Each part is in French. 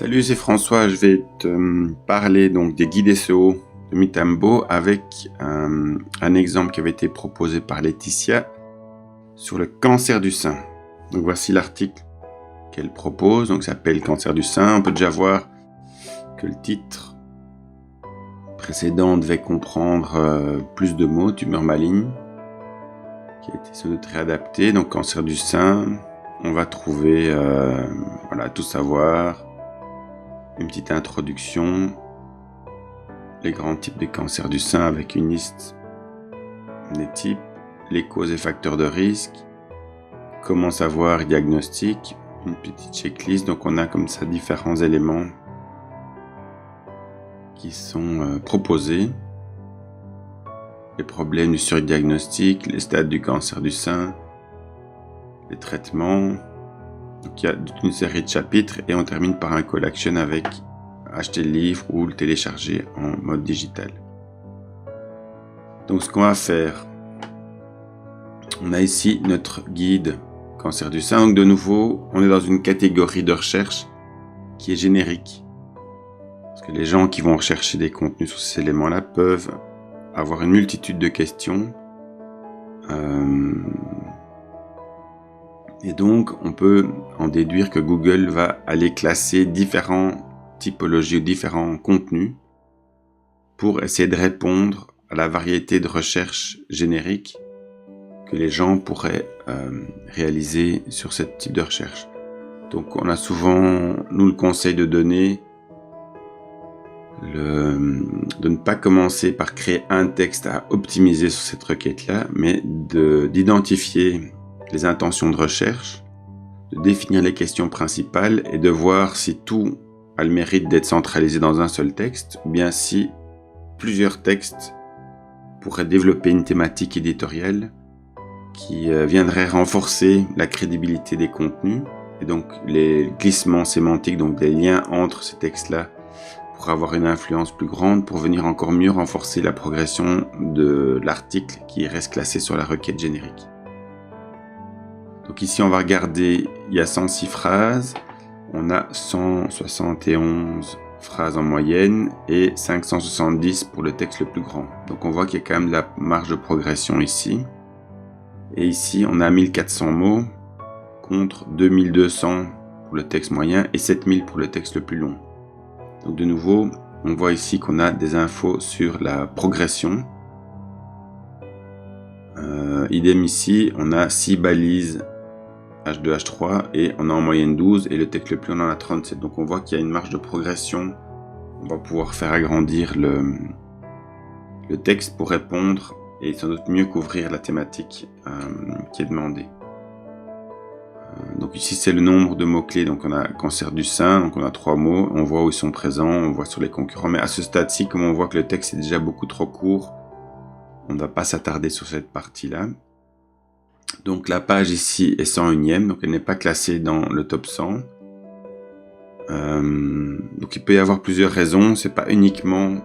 Salut, c'est François. Je vais te parler donc des guides SEO de Mitambo avec un exemple qui avait été proposé par Laetitia sur le cancer du sein. Donc voici l'article qu'elle propose. Donc ça s'appelle Cancer du sein. On peut déjà voir que le titre précédent devait comprendre plus de mots, tumeur maligne, qui a été sans doute réadapté. Donc cancer du sein, on va trouver tout savoir. Une petite introduction, les grands types de cancer du sein avec une liste des types, les causes et facteurs de risque, comment savoir diagnostic, une petite checklist. Donc on a comme ça différents éléments qui sont proposés. Les problèmes du surdiagnostic, les stades du cancer du sein, les traitements. Donc il y a toute une série de chapitres et on termine par un call action avec acheter le livre ou le télécharger en mode digital. Donc ce qu'on va faire, on a ici notre guide cancer du sein. Donc de nouveau, on est dans une catégorie de recherche qui est générique. Parce que les gens qui vont rechercher des contenus sur ces éléments-là peuvent avoir une multitude de questions. Et donc, on peut en déduire que Google va aller classer différentes typologies ou différents contenus pour essayer de répondre à la variété de recherches génériques que les gens pourraient réaliser sur ce type de recherche. Donc, on a souvent, nous, le conseil de donner de ne pas commencer par créer un texte à optimiser sur cette requête-là, mais d'identifier les intentions de recherche, de définir les questions principales et de voir si tout a le mérite d'être centralisé dans un seul texte ou bien si plusieurs textes pourraient développer une thématique éditoriale qui viendrait renforcer la crédibilité des contenus et donc les glissements sémantiques, donc des liens entre ces textes-là pour avoir une influence plus grande pour venir encore mieux renforcer la progression de l'article qui reste classé sur la requête générique. Donc ici, on va regarder, il y a 106 phrases, on a 171 phrases en moyenne et 570 pour le texte le plus grand. Donc on voit qu'il y a quand même de la marge de progression ici. Et ici, on a 1400 mots contre 2200 pour le texte moyen et 7000 pour le texte le plus long. Donc de nouveau, on voit ici qu'on a des infos sur la progression. Idem ici, on a 6 balises H2, H3 et on a en moyenne 12 et le texte le plus long on en a 37. Donc on voit qu'il y a une marge de progression. On va pouvoir faire agrandir le texte pour répondre et sans doute mieux couvrir la thématique qui est demandée. Donc ici c'est le nombre de mots-clés. Donc on a cancer du sein, donc on a 3 mots. On voit où ils sont présents, on voit sur les concurrents. Mais à ce stade-ci, comme on voit que le texte est déjà beaucoup trop court, on ne va pas s'attarder sur cette partie-là. Donc la page ici est 101e, donc elle n'est pas classée dans le top 100. Donc il peut y avoir plusieurs raisons, c'est pas uniquement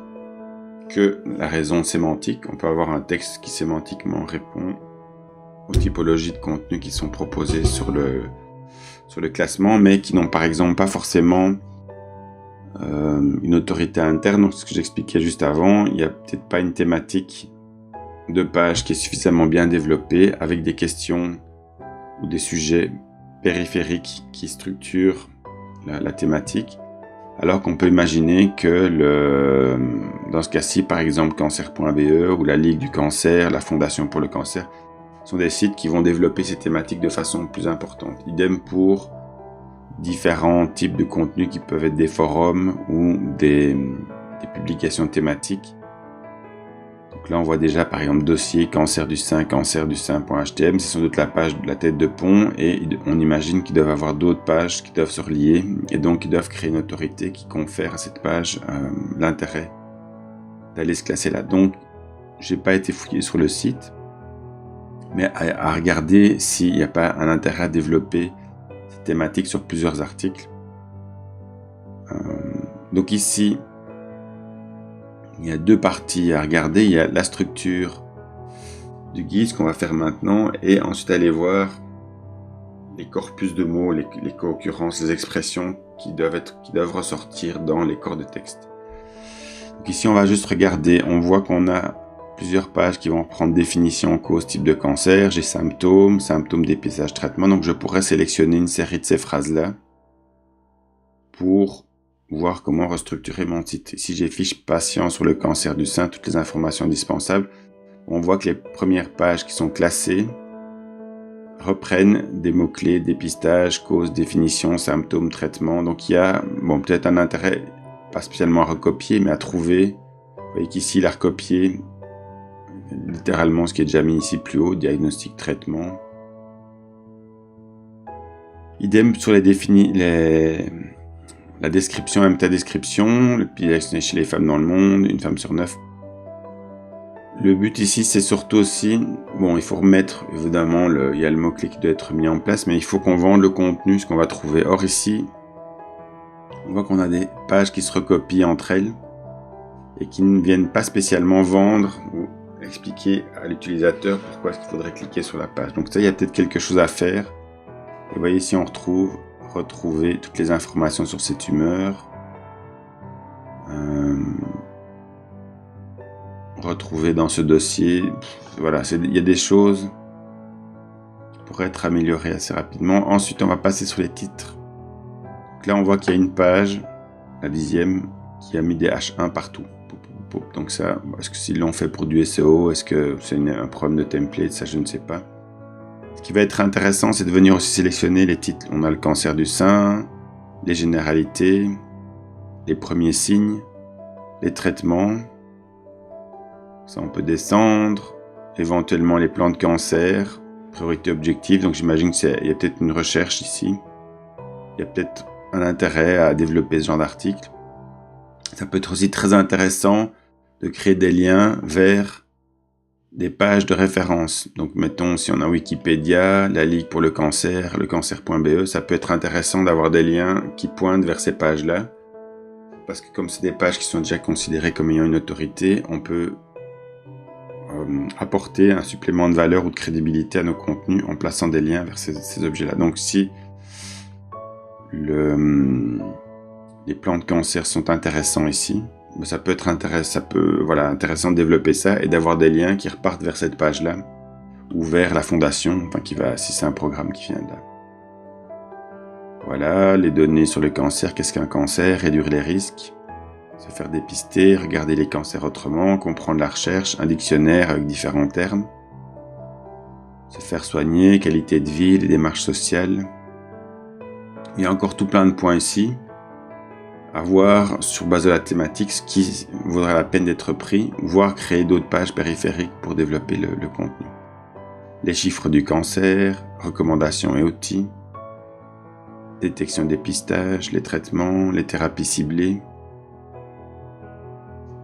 que la raison sémantique. On peut avoir un texte qui sémantiquement répond aux typologies de contenu qui sont proposées sur le classement, mais qui n'ont par exemple pas forcément une autorité interne. Donc ce que j'expliquais juste avant, il n'y a peut-être pas une thématique de page qui est suffisamment bien développée avec des questions ou des sujets périphériques qui structurent la thématique, alors qu'on peut imaginer que dans ce cas-ci, par exemple cancer.be ou la Ligue du cancer, la Fondation pour le cancer, sont des sites qui vont développer ces thématiques de façon plus importante. Idem pour différents types de contenus qui peuvent être des forums ou des publications thématiques. Donc là, on voit déjà, par exemple, dossier cancer du sein.htm. C'est sans doute la page de la tête de pont et on imagine qu'ils doivent avoir d'autres pages qui doivent se relier et donc ils doivent créer une autorité qui confère à cette page l'intérêt d'aller se classer là. Donc, j'ai pas été fouillé sur le site, mais à regarder s'il n'y a pas un intérêt à développer cette thématique sur plusieurs articles. Donc ici, il y a 2 parties à regarder. Il y a la structure du guide, ce qu'on va faire maintenant, et ensuite aller voir les corpus de mots, les co-occurrences, les expressions qui doivent ressortir dans les corps de texte. Donc ici, on va juste regarder. On voit qu'on a plusieurs pages qui vont reprendre définition, cause, type de cancer. J'ai symptômes, dépistage, traitement. Donc je pourrais sélectionner une série de ces phrases-là pour voir comment restructurer mon titre. Ici, j'ai fiche patient sur le cancer du sein, toutes les informations indispensables. On voit que les premières pages qui sont classées reprennent des mots-clés, dépistage, cause, définition, symptômes, traitement. Donc il y a peut-être un intérêt, pas spécialement à recopier, mais à trouver. Vous voyez qu'ici, il a recopié littéralement ce qui est déjà mis ici plus haut, diagnostic, traitement. Idem sur la description, même ta description, le pilier chez les femmes dans le monde, une femme sur 9. Le but ici, c'est surtout aussi, il faut remettre, évidemment, il y a le mot-clé qui doit être mis en place, mais il faut qu'on vende le contenu, ce qu'on va trouver. Or ici, on voit qu'on a des pages qui se recopient entre elles et qui ne viennent pas spécialement vendre ou expliquer à l'utilisateur pourquoi est-ce qu'il faudrait cliquer sur la page. Donc ça, il y a peut-être quelque chose à faire. Et vous voyez ici, on retrouver toutes les informations sur cette humeur. Retrouver dans ce dossier, voilà, il y a des choses qui pourraient être améliorées assez rapidement. Ensuite, on va passer sur les titres. Donc là, on voit qu'il y a une page, la 10e, qui a mis des H1 partout. Donc ça, est-ce que s'ils l'ont fait pour du SEO, est-ce que c'est un problème de template, ça je ne sais pas. Ce qui va être intéressant, c'est de venir aussi sélectionner les titres. On a le cancer du sein, les généralités, les premiers signes, les traitements. Ça, on peut descendre, éventuellement les plans de cancer, priorité objective. Donc j'imagine qu'il y a peut-être une recherche ici. Il y a peut-être un intérêt à développer ce genre d'article. Ça peut être aussi très intéressant de créer des liens vers des pages de référence. Donc mettons, si on a Wikipédia, la Ligue pour le cancer, le cancer.be, ça peut être intéressant d'avoir des liens qui pointent vers ces pages-là. Parce que comme c'est des pages qui sont déjà considérées comme ayant une autorité, on peut apporter un supplément de valeur ou de crédibilité à nos contenus en plaçant des liens vers ces objets-là. Donc si les plans de cancer sont intéressants ici, ça peut être intéressant de développer ça et d'avoir des liens qui repartent vers cette page-là ou vers la fondation, si c'est un programme qui vient de là. Voilà, les données sur le cancer, qu'est-ce qu'un cancer, réduire les risques, se faire dépister, regarder les cancers autrement, comprendre la recherche, un dictionnaire avec différents termes, se faire soigner, qualité de vie, les démarches sociales. Il y a encore tout plein de points ici à voir sur base de la thématique, ce qui vaudrait la peine d'être pris, voire créer d'autres pages périphériques pour développer le contenu. Les chiffres du cancer, recommandations et outils, détection, dépistage, les traitements, les thérapies ciblées.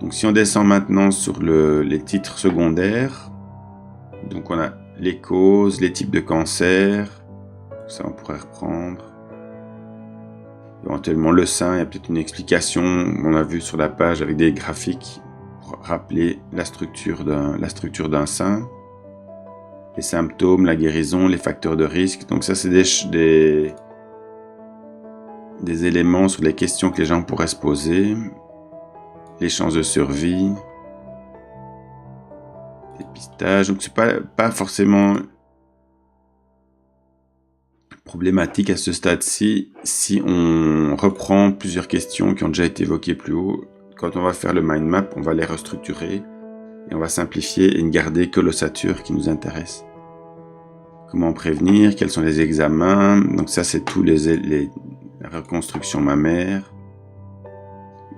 Donc si on descend maintenant sur les titres secondaires, donc on a les causes, les types de cancer, ça on pourrait reprendre. Éventuellement le sein, il y a peut-être une explication, on a vu sur la page avec des graphiques pour rappeler la structure d'un sein. Les symptômes, la guérison, les facteurs de risque. Donc ça c'est des éléments sur les questions que les gens pourraient se poser. Les chances de survie, dépistage. Donc c'est pas forcément problématique à ce stade-ci si on reprend plusieurs questions qui ont déjà été évoquées plus haut. Quand on va faire le mind map, on va les restructurer et on va simplifier et ne garder que l'ossature qui nous intéresse. Comment prévenir, quels sont les examens. Donc ça c'est tous les reconstructions mammaires.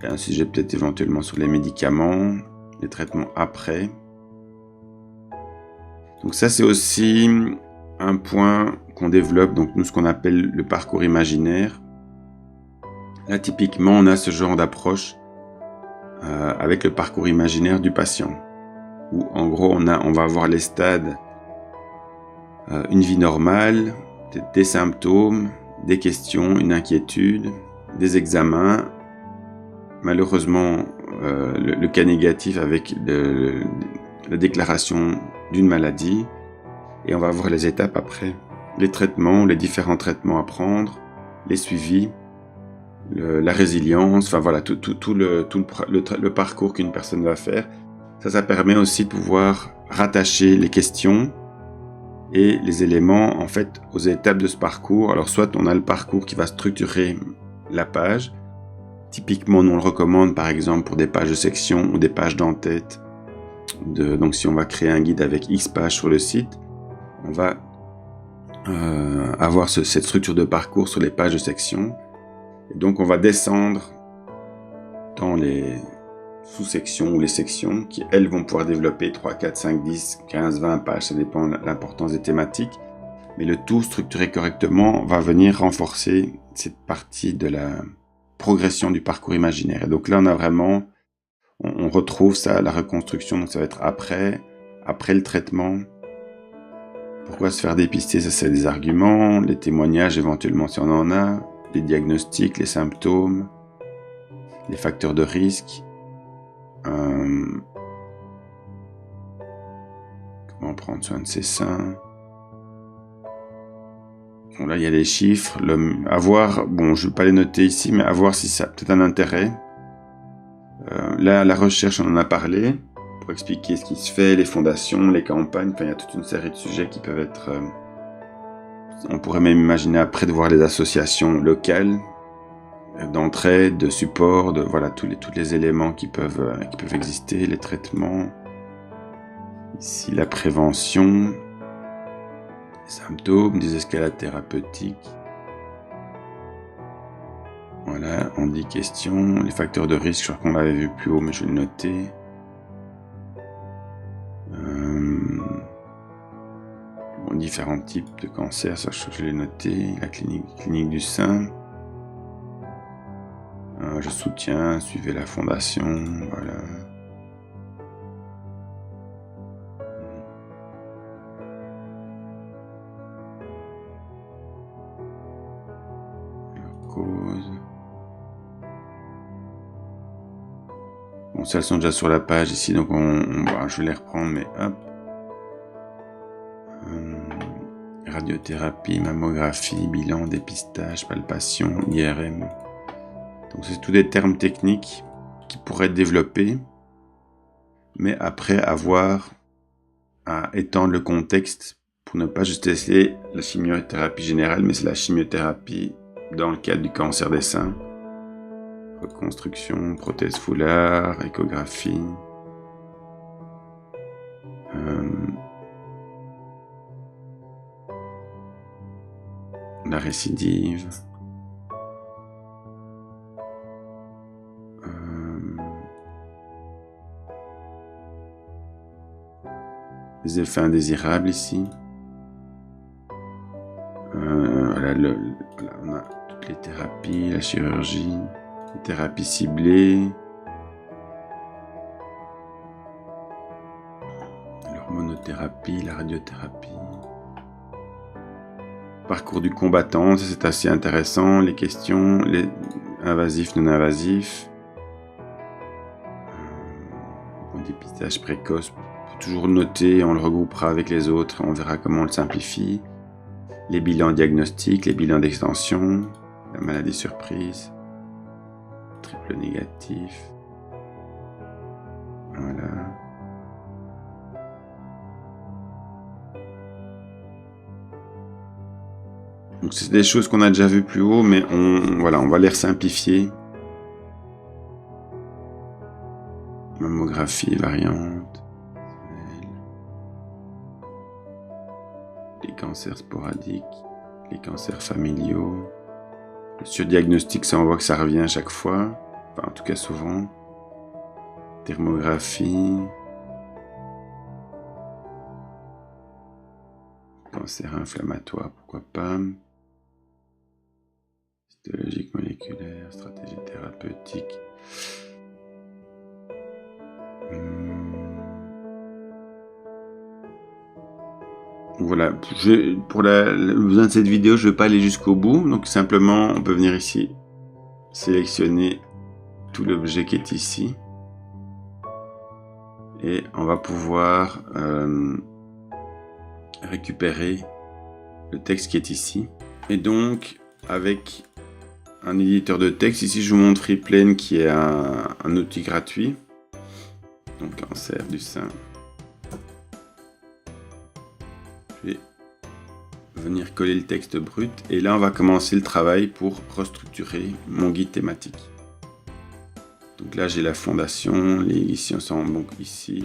Et un sujet peut-être éventuellement sur les médicaments, les traitements après. Donc ça c'est aussi un point qu'on développe, donc nous ce qu'on appelle le parcours imaginaire. Là typiquement on a ce genre d'approche avec le parcours imaginaire du patient. Où en gros on va avoir les stades, une vie normale, des symptômes, des questions, une inquiétude, des examens. Malheureusement, le cas négatif avec la déclaration d'une maladie. Et on va voir les étapes après. Les traitements, les différents traitements à prendre, les suivis. la résilience, enfin voilà, tout le parcours qu'une personne va faire. Ça permet aussi de pouvoir rattacher les questions et les éléments en fait aux étapes de ce parcours. Alors soit on a le parcours qui va structurer la page. Typiquement, nous on le recommande par exemple pour des pages de section ou des pages d'en-tête. Donc si on va créer un guide avec X pages sur le site, on va avoir cette structure de parcours sur les pages de section. Et donc on va descendre dans les sous-sections ou les sections qui, elles, vont pouvoir développer 3, 4, 5, 10, 15, 20 pages, ça dépend de l'importance des thématiques. Mais le tout structuré correctement va venir renforcer cette partie de la progression du parcours imaginaire. Et donc là, on a vraiment, on retrouve ça, la reconstruction, donc ça va être après le traitement. Pourquoi se faire dépister? Ça, c'est des arguments, les témoignages éventuellement si on en a, les diagnostics, les symptômes, les facteurs de risque. Comment prendre soin de ses seins. Bon, là, il y a les chiffres. À voir, bon, je ne vais pas les noter ici, mais à voir si ça a peut-être un intérêt. Là, la recherche, on en a parlé, pour expliquer ce qui se fait, les fondations, les campagnes. Enfin, il y a toute une série de sujets qui peuvent être... on pourrait même imaginer après de voir les associations locales, d'entraide, de support, de voilà tous les éléments qui peuvent exister, les traitements, ici la prévention, les symptômes, des escalades thérapeutiques, voilà, on dit question, les facteurs de risque, je crois qu'on l'avait vu plus haut mais je vais le noter. Différents types de cancers, ça je l'ai noté, la clinique du sein. Je soutiens, suivez la fondation, voilà. Leur cause. Bon, ça, elles sont déjà sur la page ici, donc je vais les reprendre, mais hop. Radiothérapie, mammographie, bilan, dépistage, palpation, IRM. Donc c'est tous des termes techniques qui pourraient être développés, mais après avoir à étendre le contexte pour ne pas juste essayer la chimiothérapie générale, mais c'est la chimiothérapie dans le cadre du cancer des seins. Reconstruction, prothèse foulard, échographie. La récidive. Les effets indésirables ici. Voilà, on a toutes les thérapies, la chirurgie, les thérapies ciblées, l'hormonothérapie, la radiothérapie. Parcours du combattant, ça c'est assez intéressant, les questions, les invasifs, non invasifs. Bon, dépistage précoce, on peut toujours noter, on le regroupera avec les autres, on verra comment on le simplifie. Les bilans diagnostiques, les bilans d'extension, la maladie surprise, triple négatif. Voilà. Donc c'est des choses qu'on a déjà vues plus haut, mais on va les simplifier. Mammographie variante. Les cancers sporadiques, les cancers familiaux. Le surdiagnostic, ça on voit que ça revient à chaque fois. Enfin en tout cas souvent. Thermographie. Cancer inflammatoire, pourquoi pas. Histologique moléculaire, stratégie thérapeutique. Voilà, pour le besoin de cette vidéo, je ne vais pas aller jusqu'au bout, donc simplement on peut venir ici, sélectionner tout l'objet qui est ici, et on va pouvoir récupérer le texte qui est ici. Et donc, avec un éditeur de texte. Ici, je vous montre Freeplane qui est un outil gratuit. Donc, cancer du sein. Je vais venir coller le texte brut. Et là, on va commencer le travail pour restructurer mon guide thématique. Donc là, j'ai la fondation. Ici, on s'en donc ici.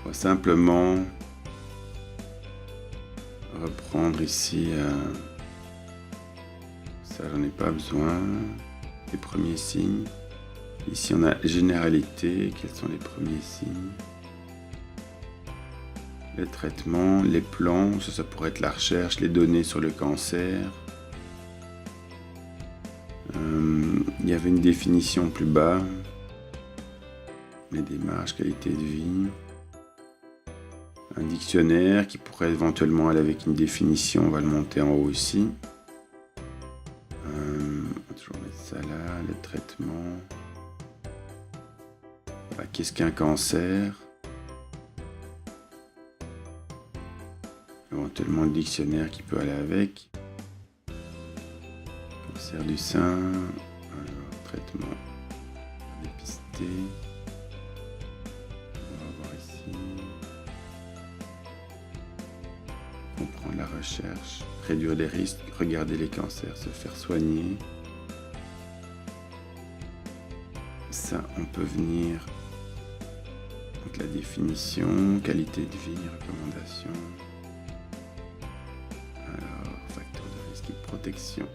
On va simplement reprendre ici. Ça, j'en ai pas besoin. Les premiers signes. Ici, on a généralité. Quels sont les premiers signes? Les traitements, les plans. Ça pourrait être la recherche, les données sur le cancer. Il y avait une définition plus bas. Les démarches, qualité de vie. Un dictionnaire qui pourrait éventuellement aller avec une définition. On va le monter en haut ici. On va toujours mettre ça là. Le traitement. Voilà, qu'est-ce qu'un cancer? Éventuellement le dictionnaire qui peut aller avec. Cancer du sein. Alors, traitement. Dépisté. On va voir ici. Comprendre la recherche. Réduire les risques. Regarder les cancers. Se faire soigner. Ça, on peut venir. Donc la définition. Qualité de vie. Recommandation. Alors, facteur de risque et de protection.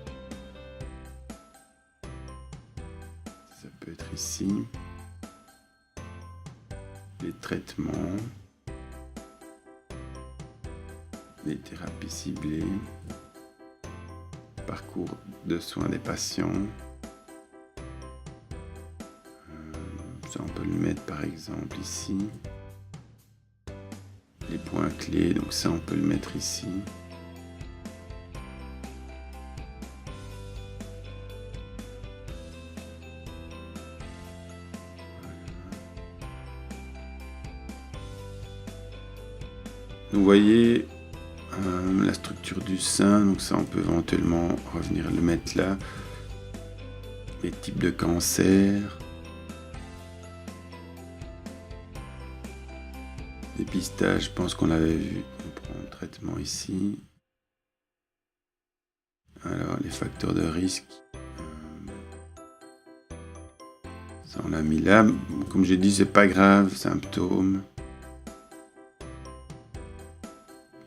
Ça peut être ici. Les traitements. Les thérapies ciblées. Parcours de soins des patients. Ça, on peut le mettre par exemple ici. Les points clés, donc ça, on peut le mettre ici. Vous voyez la structure du sein, donc ça on peut éventuellement revenir le mettre là. Les types de cancer. Dépistage, je pense qu'on l'avait vu. On prend le traitement ici. Alors les facteurs de risque. Ça on l'a mis là. Comme j'ai dit, c'est pas grave. Symptômes.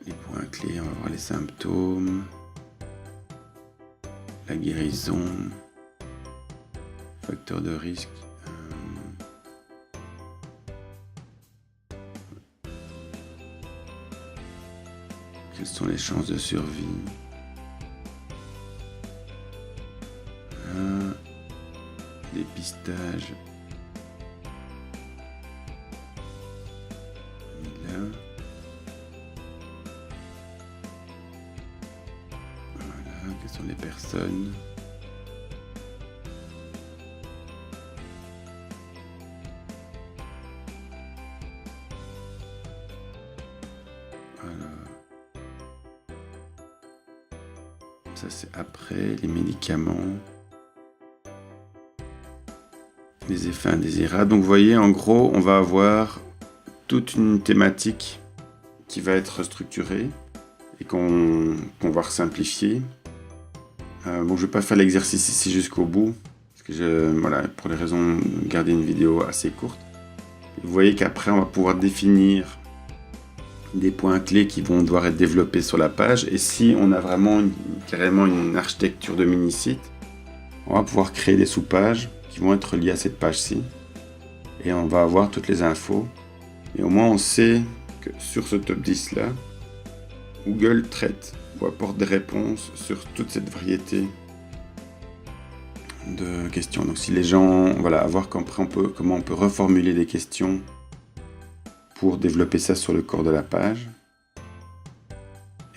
Les points clés, on va voir les symptômes. La guérison. Facteurs de risque. Quelles sont les chances de survie? Dépistage. Là. Voilà, quelles sont les personnes? Ça c'est après, les médicaments, les effets indésirables. Donc vous voyez, en gros, on va avoir toute une thématique qui va être structurée et qu'on va simplifier. Bon, je vais pas faire l'exercice ici jusqu'au bout, parce que voilà, pour les raisons de garder une vidéo assez courte. Vous voyez qu'après, on va pouvoir définir des points clés qui vont devoir être développés sur la page. Et si on a vraiment carrément une architecture de mini-site, on va pouvoir créer des sous-pages qui vont être liées à cette page-ci. Et on va avoir toutes les infos. Et au moins, on sait que sur ce top 10 là, Google traite ou apporte des réponses sur toute cette variété de questions. Donc si les gens, voilà, à voir comment on peut reformuler des questions pour développer ça sur le corps de la page.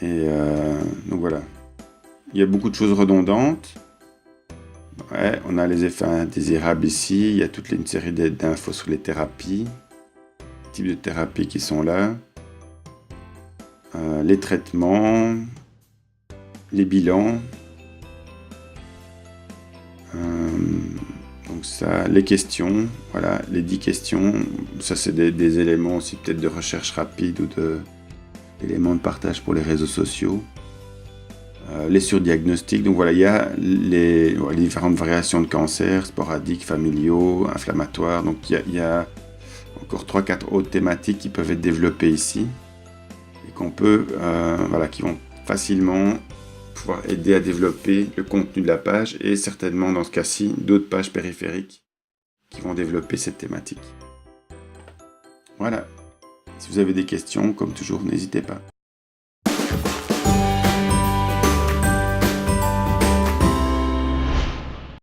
Et donc voilà. Il y a beaucoup de choses redondantes. Ouais, on a les effets indésirables ici. Il y a toute une série d'infos sur les thérapies. Les types de thérapies qui sont là. Les traitements. les bilans. Donc ça, les questions, voilà, les 10 questions. Ça, c'est des éléments aussi peut-être de recherche rapide ou d'éléments de partage pour les réseaux sociaux. Les surdiagnostics, donc voilà, il y a les différentes variations de cancer, sporadiques, familiaux, inflammatoires. Donc il y a encore 3-4 autres thématiques qui peuvent être développées ici et qu'on peut, voilà, qui vont facilement pouvoir aider à développer le contenu de la page et certainement dans ce cas-ci d'autres pages périphériques qui vont développer cette thématique. Voilà. Si vous avez des questions, comme toujours, n'hésitez pas.